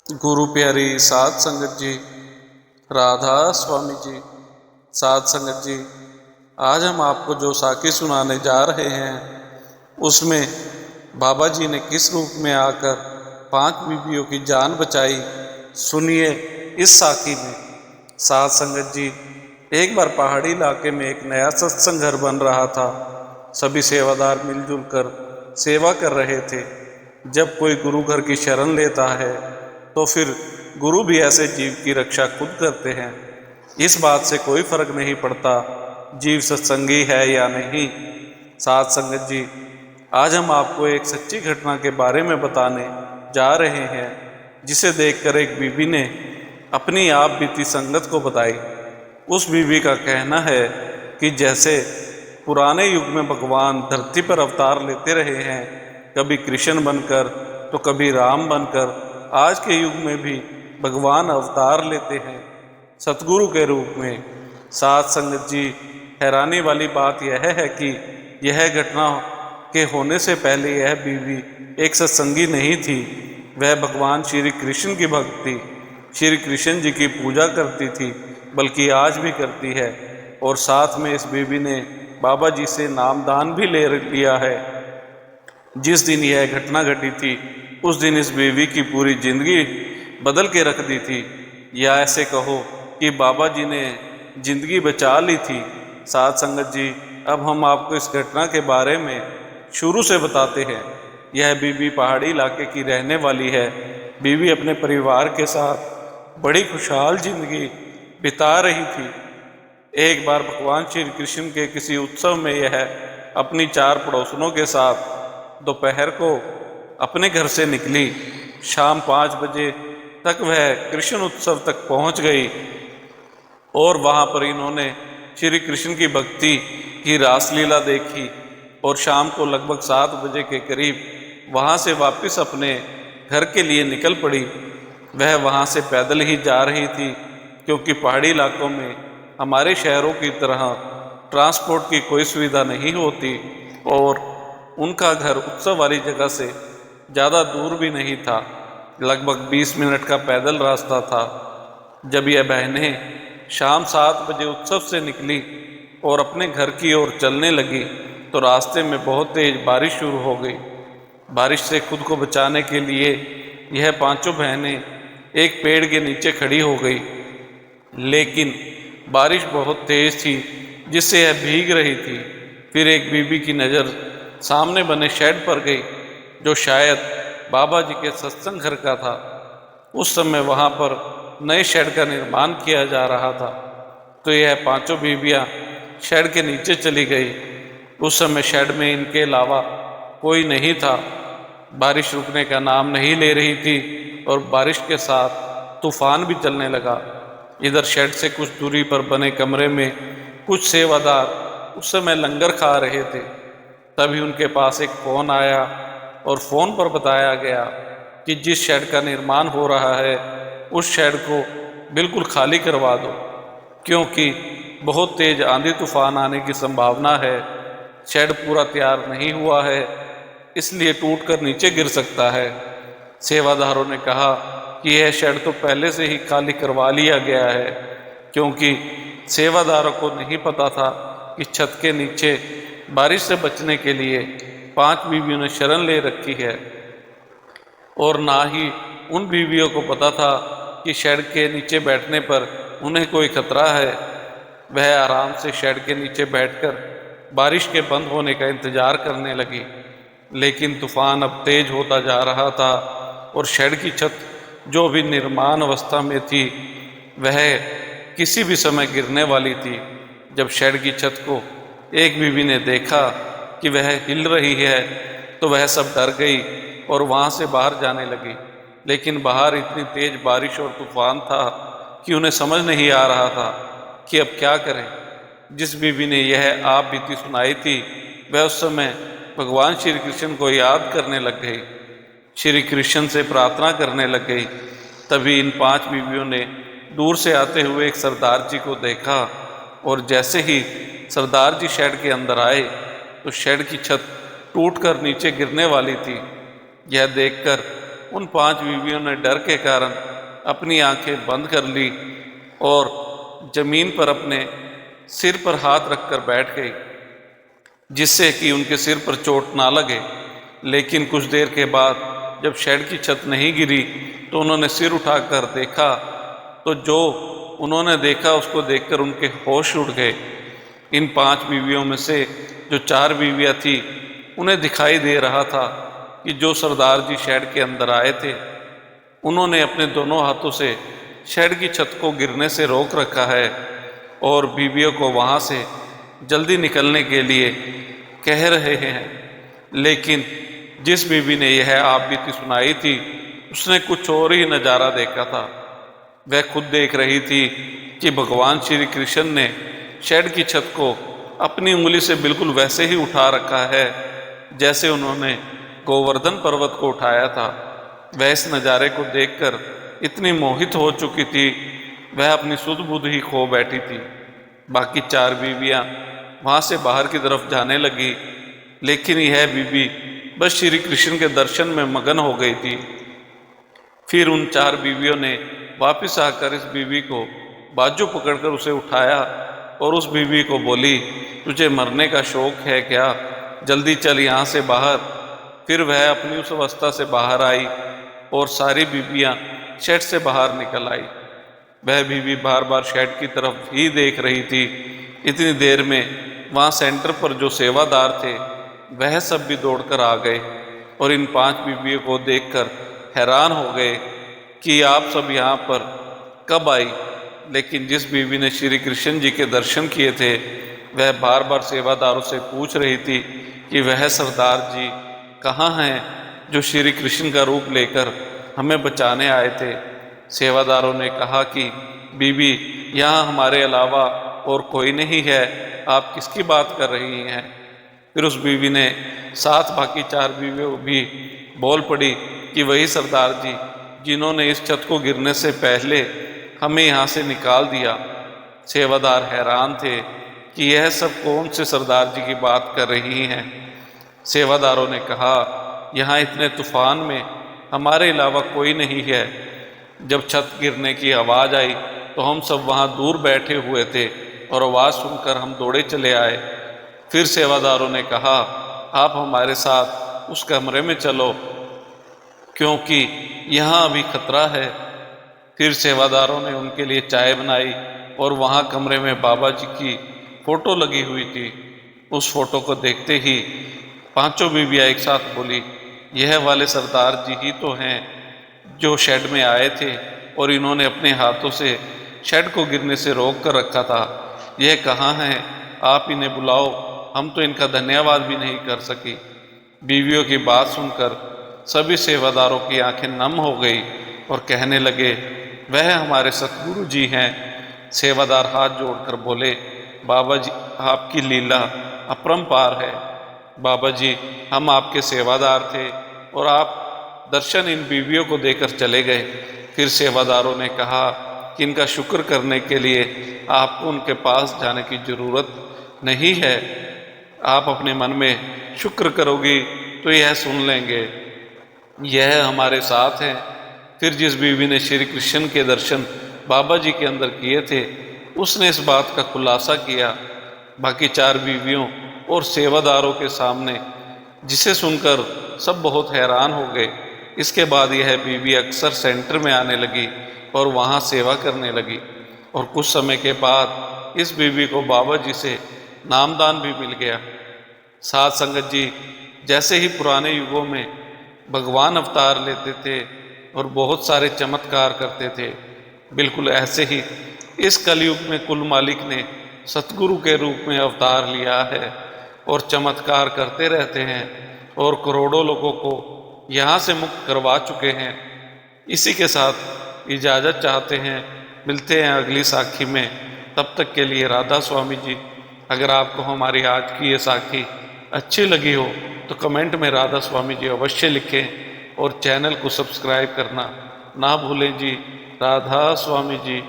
गुरु प्यारी साध संगत जी, राधा स्वामी जी, साध संगत जी, आज हम आपको जो साखी सुनाने जा रहे हैं उसमें बाबा जी ने किस रूप में आकर 5 बीवियों की जान बचाई, सुनिए इस साखी में। साध संगत जी, एक बार पहाड़ी इलाके में एक नया सत्संग घर बन रहा था। सभी सेवादार मिलजुल कर सेवा कर रहे थे। जब कोई गुरु घर की शरण लेता है तो फिर गुरु भी ऐसे जीव की रक्षा खुद करते हैं। इस बात से कोई फर्क नहीं पड़ता जीव सत्संगी है या नहीं। साध संगत जी, आज हम आपको एक सच्ची घटना के बारे में बताने जा रहे हैं, जिसे देखकर एक बीबी ने अपनी आप बीती संगत को बताई। उस बीबी का कहना है कि जैसे पुराने युग में भगवान धरती पर अवतार लेते रहे हैं, कभी कृष्ण बनकर तो कभी राम बनकर, आज के युग में भी भगवान अवतार लेते हैं सतगुरु के रूप में। साध संगत जी, हैरानी वाली बात यह है कि यह घटना के होने से पहले यह बीवी एक सत्संगी नहीं थी। वह भगवान श्री कृष्ण की भक्त थी, श्री कृष्ण जी की पूजा करती थी, बल्कि आज भी करती है। और साथ में इस बीवी ने बाबा जी से नामदान भी ले लिया है। जिस दिन यह घटना घटी थी उस दिन इस बीवी की पूरी जिंदगी बदल के रख दी थी, या ऐसे कहो कि बाबा जी ने जिंदगी बचा ली थी। साध संगत जी, अब हम आपको इस घटना के बारे में शुरू से बताते हैं। यह बीवी पहाड़ी इलाके की रहने वाली है। बीवी अपने परिवार के साथ बड़ी खुशहाल जिंदगी बिता रही थी। एक बार भगवान श्री कृष्ण के किसी उत्सव में यह अपनी 4 पड़ोसनों के साथ दोपहर को अपने घर से निकली। शाम 5 बजे तक वह कृष्ण उत्सव तक पहुंच गई और वहां पर इन्होंने श्री कृष्ण की भक्ति की रासलीला देखी और शाम को लगभग 7 बजे के करीब वहां से वापस अपने घर के लिए निकल पड़ी। वह वहां से पैदल ही जा रही थी, क्योंकि पहाड़ी इलाकों में हमारे शहरों की तरह ट्रांसपोर्ट की कोई सुविधा नहीं होती और उनका घर उत्सव वाली जगह से ज़्यादा दूर भी नहीं था। लगभग 20 मिनट का पैदल रास्ता था। जब यह बहनें शाम 7 बजे उत्सव से निकली और अपने घर की ओर चलने लगी तो रास्ते में बहुत तेज बारिश शुरू हो गई। बारिश से खुद को बचाने के लिए यह 5 बहनें एक पेड़ के नीचे खड़ी हो गई, लेकिन बारिश बहुत तेज थी जिससे यह भीग रही थी। फिर एक बीबी की नज़र सामने बने शेड पर गई, जो शायद बाबा जी के सत्संग घर का था। उस समय वहां पर नए शेड का निर्माण किया जा रहा था, तो यह 5 बीबियां शेड के नीचे चली गई। उस समय शेड में इनके अलावा कोई नहीं था। बारिश रुकने का नाम नहीं ले रही थी और बारिश के साथ तूफान भी चलने लगा। इधर शेड से कुछ दूरी पर बने कमरे में कुछ सेवादार उस समय लंगर खा रहे थे। तभी उनके पास एक फ़ोन आया और फ़ोन पर बताया गया कि जिस शेड का निर्माण हो रहा है उस शेड को बिल्कुल खाली करवा दो, क्योंकि बहुत तेज आंधी तूफान आने की संभावना है। शेड पूरा तैयार नहीं हुआ है, इसलिए टूटकर नीचे गिर सकता है। सेवादारों ने कहा कि यह शेड तो पहले से ही खाली करवा लिया गया है, क्योंकि सेवादारों को नहीं पता था कि छत के नीचे बारिश से बचने के लिए 5 बीवियों ने शरण ले रखी है, और ना ही उन बीवियों को पता था कि शेड के नीचे बैठने पर उन्हें कोई खतरा है। वह आराम से शेड के नीचे बैठकर बारिश के बंद होने का इंतजार करने लगी, लेकिन तूफान अब तेज होता जा रहा था और शेड की छत जो भी निर्माण अवस्था में थी वह किसी भी समय गिरने वाली थी। जब शेड की छत को एक बीवी ने देखा कि वह हिल रही है तो वह सब डर गई और वहां से बाहर जाने लगी, लेकिन बाहर इतनी तेज बारिश और तूफान था कि उन्हें समझ नहीं आ रहा था कि अब क्या करें। जिस बीवी ने यह आप बीती सुनाई थी वह उस समय भगवान श्री कृष्ण को याद करने लग गई, श्री कृष्ण से प्रार्थना करने लग गई। तभी इन 5 बीवियों ने दूर से आते हुए एक सरदार जी को देखा, और जैसे ही सरदार जी शेड के अंदर आए तो शेड की छत टूटकर नीचे गिरने वाली थी। यह देखकर उन 5 बीवियों ने डर के कारण अपनी आंखें बंद कर ली और जमीन पर अपने सिर पर हाथ रखकर बैठ गई, जिससे कि उनके सिर पर चोट ना लगे। लेकिन कुछ देर के बाद जब शेड की छत नहीं गिरी तो उन्होंने सिर उठाकर देखा, तो जो उन्होंने देखा उसको देखकर उनके होश उड़ गए। इन 5 बीवियों में से जो 4 बीवियां थी उन्हें दिखाई दे रहा था कि जो सरदार जी शेड के अंदर आए थे उन्होंने अपने दोनों हाथों से शेड की छत को गिरने से रोक रखा है और बीवियों को वहाँ से जल्दी निकलने के लिए कह रहे हैं। लेकिन जिस बीवी ने यह आप बीती सुनाई थी उसने कुछ और ही नज़ारा देखा था। वह खुद देख रही थी कि भगवान श्री कृष्ण ने शेड की छत को अपनी उंगली से बिल्कुल वैसे ही उठा रखा है जैसे उन्होंने गोवर्धन पर्वत को उठाया था। वह इस नज़ारे को देखकर इतनी मोहित हो चुकी थी, वह अपनी सुध बुध ही खो बैठी थी। बाकी 4 बीवियां वहाँ से बाहर की तरफ जाने लगी, लेकिन यह बीवी बस श्री कृष्ण के दर्शन में मगन हो गई थी। फिर उन 4 बीवियों ने वापस आकर इस बीवी को बाजू पकड़कर उसे उठाया और उस बीवी को बोली, तुझे मरने का शौक है क्या? जल्दी चल यहाँ से बाहर। फिर वह अपनी उस अवस्था से बाहर आई और सारी बीवियां शेड से बाहर निकल आई। वह बीवी बार बार शेड की तरफ ही देख रही थी। इतनी देर में वहाँ सेंटर पर जो सेवादार थे वह सब भी दौड़कर आ गए और इन 5 बीवियों को देखकर हैरान हो गए कि आप सब यहाँ पर कब आई। लेकिन जिस बीवी ने श्री कृष्ण जी के दर्शन किए थे वह बार बार सेवादारों से पूछ रही थी कि वह सरदार जी कहाँ हैं जो श्री कृष्ण का रूप लेकर हमें बचाने आए थे। सेवादारों ने कहा कि बीवी, यहाँ हमारे अलावा और कोई नहीं है, आप किसकी बात कर रही हैं? फिर उस बीवी ने साथ बाकी 4 बीवियों भी बोल पड़ी कि वही सरदार जी जिन्होंने इस छत को गिरने से पहले हमें यहाँ से निकाल दिया। सेवादार हैरान थे कि यह सब कौन से सरदार जी की बात कर रही हैं। सेवादारों ने कहा, यहाँ इतने तूफान में हमारे अलावा कोई नहीं है। जब छत गिरने की आवाज़ आई तो हम सब वहाँ दूर बैठे हुए थे और आवाज़ सुनकर हम दौड़े चले आए। फिर सेवादारों ने कहा, आप हमारे साथ उस कमरे में चलो क्योंकि यहाँ अभी खतरा है। फिर सेवादारों ने उनके लिए चाय बनाई और वहाँ कमरे में बाबा जी की फ़ोटो लगी हुई थी। उस फोटो को देखते ही 5 बीवियाँ एक साथ बोली, यह वाले सरदार जी ही तो हैं जो शेड में आए थे और इन्होंने अपने हाथों से शेड को गिरने से रोक कर रखा था। यह कहाँ हैं? आप इन्हें बुलाओ, हम तो इनका धन्यवाद भी नहीं कर सकी। बीवियों की बात सुनकर सभी सेवादारों की आंखें नम हो गई और कहने लगे, वह हमारे सतगुरु जी हैं। सेवादार हाथ जोड़कर बोले, बाबा जी आपकी लीला अपरंपार है। बाबा जी हम आपके सेवादार थे और आप दर्शन इन बीवियों को देकर चले गए। फिर सेवादारों ने कहा कि इनका शुक्र करने के लिए आपको उनके पास जाने की ज़रूरत नहीं है। आप अपने मन में शुक्र करोगी तो यह सुन लेंगे, यह हमारे साथ हैं। फिर जिस बीवी ने श्री कृष्ण के दर्शन बाबा जी के अंदर किए थे उसने इस बात का खुलासा किया बाकी 4 बीवियों और सेवादारों के सामने, जिसे सुनकर सब बहुत हैरान हो गए। इसके बाद यह बीवी अक्सर सेंटर में आने लगी और वहाँ सेवा करने लगी और कुछ समय के बाद इस बीवी को बाबा जी से नामदान भी मिल गया। साथ संगत जी, जैसे ही पुराने युगों में भगवान अवतार लेते थे और बहुत सारे चमत्कार करते थे, बिल्कुल ऐसे ही इस कलयुग में कुल मालिक ने सतगुरु के रूप में अवतार लिया है और चमत्कार करते रहते हैं और करोड़ों लोगों को यहाँ से मुक्त करवा चुके हैं। इसी के साथ इजाज़त चाहते हैं, मिलते हैं अगली साखी में। तब तक के लिए राधा स्वामी जी। अगर आपको हमारी आज की ये साखी अच्छी लगी हो तो कमेंट में राधा स्वामी जी अवश्य लिखें और चैनल को सब्सक्राइब करना ना भूलें जी। राधा स्वामी जी।